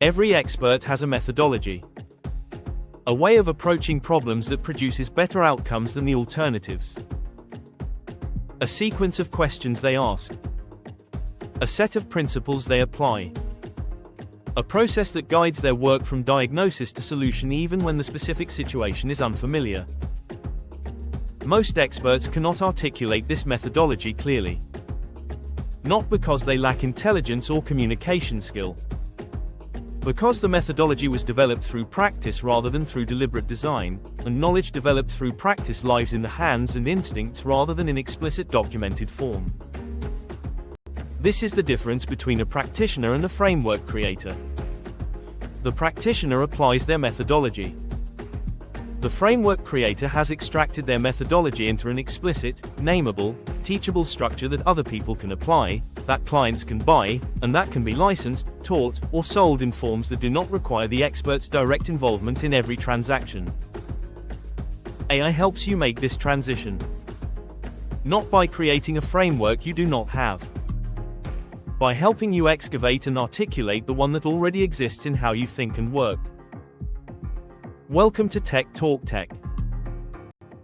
Every expert has a methodology, a way of approaching problems that produces better outcomes than the alternatives, a sequence of questions they ask, a set of principles they apply, a process that guides their work from diagnosis to solution even when the specific situation is unfamiliar. Most experts cannot articulate this methodology clearly. Not because they lack intelligence or communication skill. Because the methodology was developed through practice rather than through deliberate design, and knowledge developed through practice lies in the hands and instincts rather than in explicit documented form. This is the difference between a practitioner and a framework creator. The practitioner applies their methodology. The framework creator has extracted their methodology into an explicit, nameable, teachable structure that other people can apply, that clients can buy, and that can be licensed, taught, or sold in forms that do not require the expert's direct involvement in every transaction. AI helps you make this transition. Not by creating a framework you do not have. By helping you excavate and articulate the one that already exists in how you think and work. Welcome to Tech Talk Tech.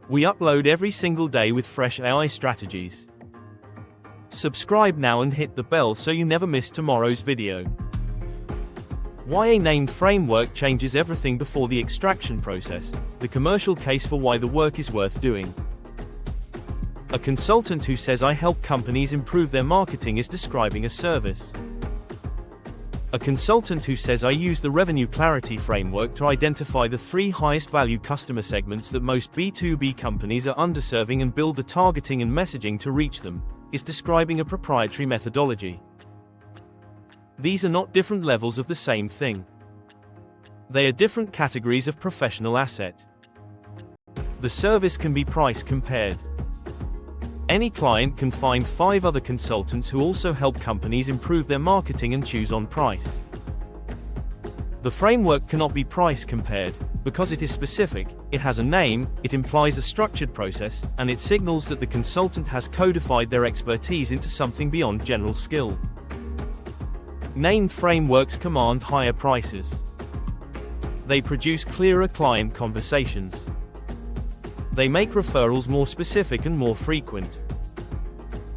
We upload every single day with fresh AI strategies. Subscribe now and hit the bell so you never miss tomorrow's video. Why a named framework changes everything before the extraction process, the commercial case for why the work is worth doing. A consultant who says I help companies improve their marketing is describing a service. A consultant who says I use the revenue clarity framework to identify the 3 highest value customer segments that most B2B companies are underserving and build the targeting and messaging to reach them, is describing a proprietary methodology. These are not different levels of the same thing. They are different categories of professional asset. The service can be price compared. Any client can find 5 other consultants who also help companies improve their marketing and choose on price. The framework cannot be price compared, because it is specific, it has a name, it implies a structured process, and it signals that the consultant has codified their expertise into something beyond general skill. Named frameworks command higher prices. They produce clearer client conversations. They make referrals more specific and more frequent.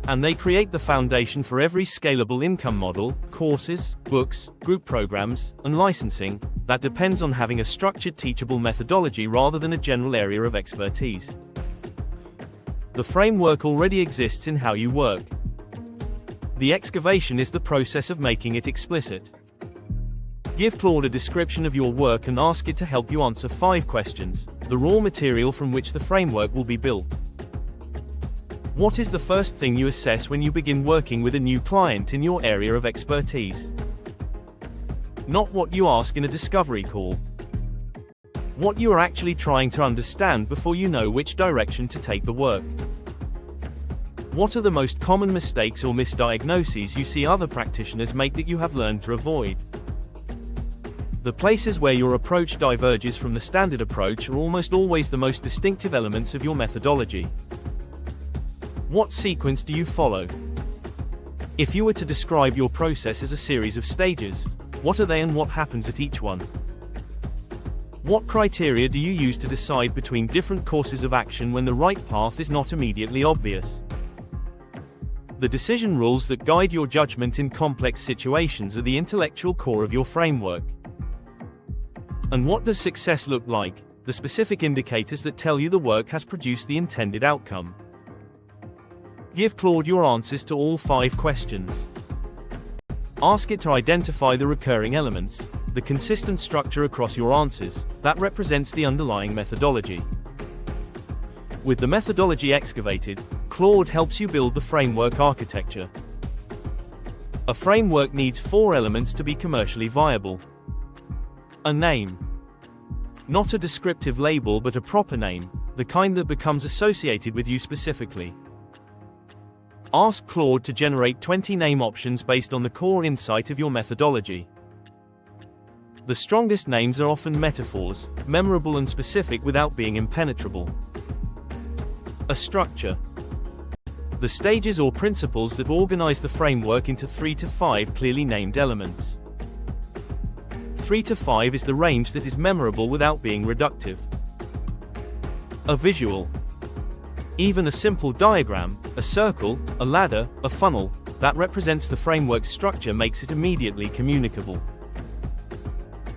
And they create the foundation for every scalable income model, courses, books, group programs, and licensing, that depends on having a structured teachable methodology rather than a general area of expertise. The framework already exists in how you work. The excavation is the process of making it explicit. Give Claude a description of your work and ask it to help you answer 5 questions, the raw material from which the framework will be built. What is the first thing you assess when you begin working with a new client in your area of expertise? Not what you ask in a discovery call. What you are actually trying to understand before you know which direction to take the work. What are the most common mistakes or misdiagnoses you see other practitioners make that you have learned to avoid? The places where your approach diverges from the standard approach are almost always the most distinctive elements of your methodology. What sequence do you follow? If you were to describe your process as a series of stages, what are they and what happens at each one? What criteria do you use to decide between different courses of action when the right path is not immediately obvious? The decision rules that guide your judgment in complex situations are the intellectual core of your framework. And what does success look like? The specific indicators that tell you the work has produced the intended outcome. Give Claude your answers to all 5 questions. Ask it to identify the recurring elements, the consistent structure across your answers, that represents the underlying methodology. With the methodology excavated, Claude helps you build the framework architecture. A framework needs 4 elements to be commercially viable. A name. Not a descriptive label but a proper name, the kind that becomes associated with you specifically. Ask Claude to generate 20 name options based on the core insight of your methodology. The strongest names are often metaphors, memorable and specific without being impenetrable. A structure. The stages or principles that organize the framework into 3 to 5 clearly named elements. 3 to 5 is the range that is memorable without being reductive. A visual. Even a simple diagram, a circle, a ladder, a funnel, that represents the framework's structure makes it immediately communicable.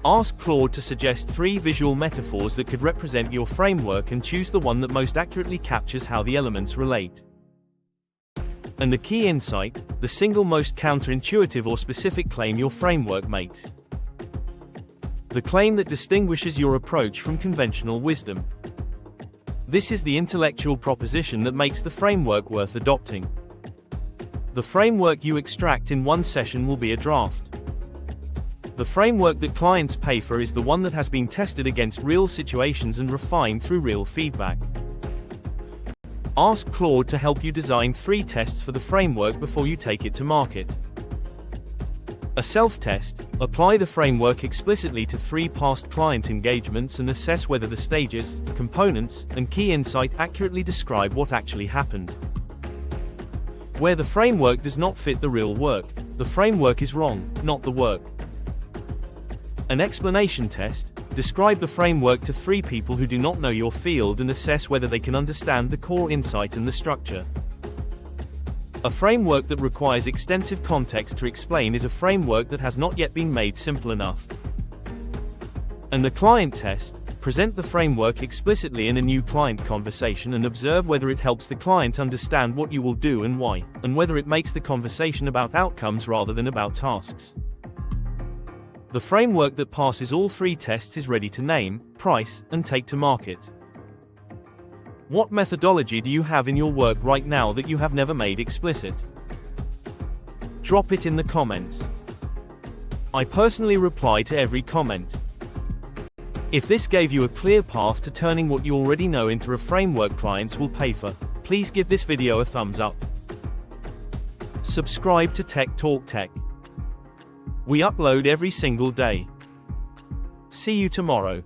Ask Claude to suggest 3 visual metaphors that could represent your framework and choose the one that most accurately captures how the elements relate. And a key insight, the single most counterintuitive or specific claim your framework makes. The claim that distinguishes your approach from conventional wisdom. This is the intellectual proposition that makes the framework worth adopting. The framework you extract in one session will be a draft. The framework that clients pay for is the one that has been tested against real situations and refined through real feedback. Ask Claude to help you design 3 tests for the framework before you take it to market. A self-test: apply the framework explicitly to 3 past client engagements and assess whether the stages, components, and key insight accurately describe what actually happened. Where the framework does not fit the real work, the framework is wrong, not the work. An explanation test: describe the framework to 3 people who do not know your field and assess whether they can understand the core insight and the structure. A framework that requires extensive context to explain is a framework that has not yet been made simple enough. And the client test: present the framework explicitly in a new client conversation and observe whether it helps the client understand what you will do and why, and whether it makes the conversation about outcomes rather than about tasks. The framework that passes all 3 tests is ready to name, price, and take to market. What methodology do you have in your work right now that you have never made explicit? Drop it in the comments. I personally reply to every comment. If this gave you a clear path to turning what you already know into a framework clients will pay for, please give this video a thumbs up. Subscribe to Tech Talk Tech. We upload every single day. See you tomorrow.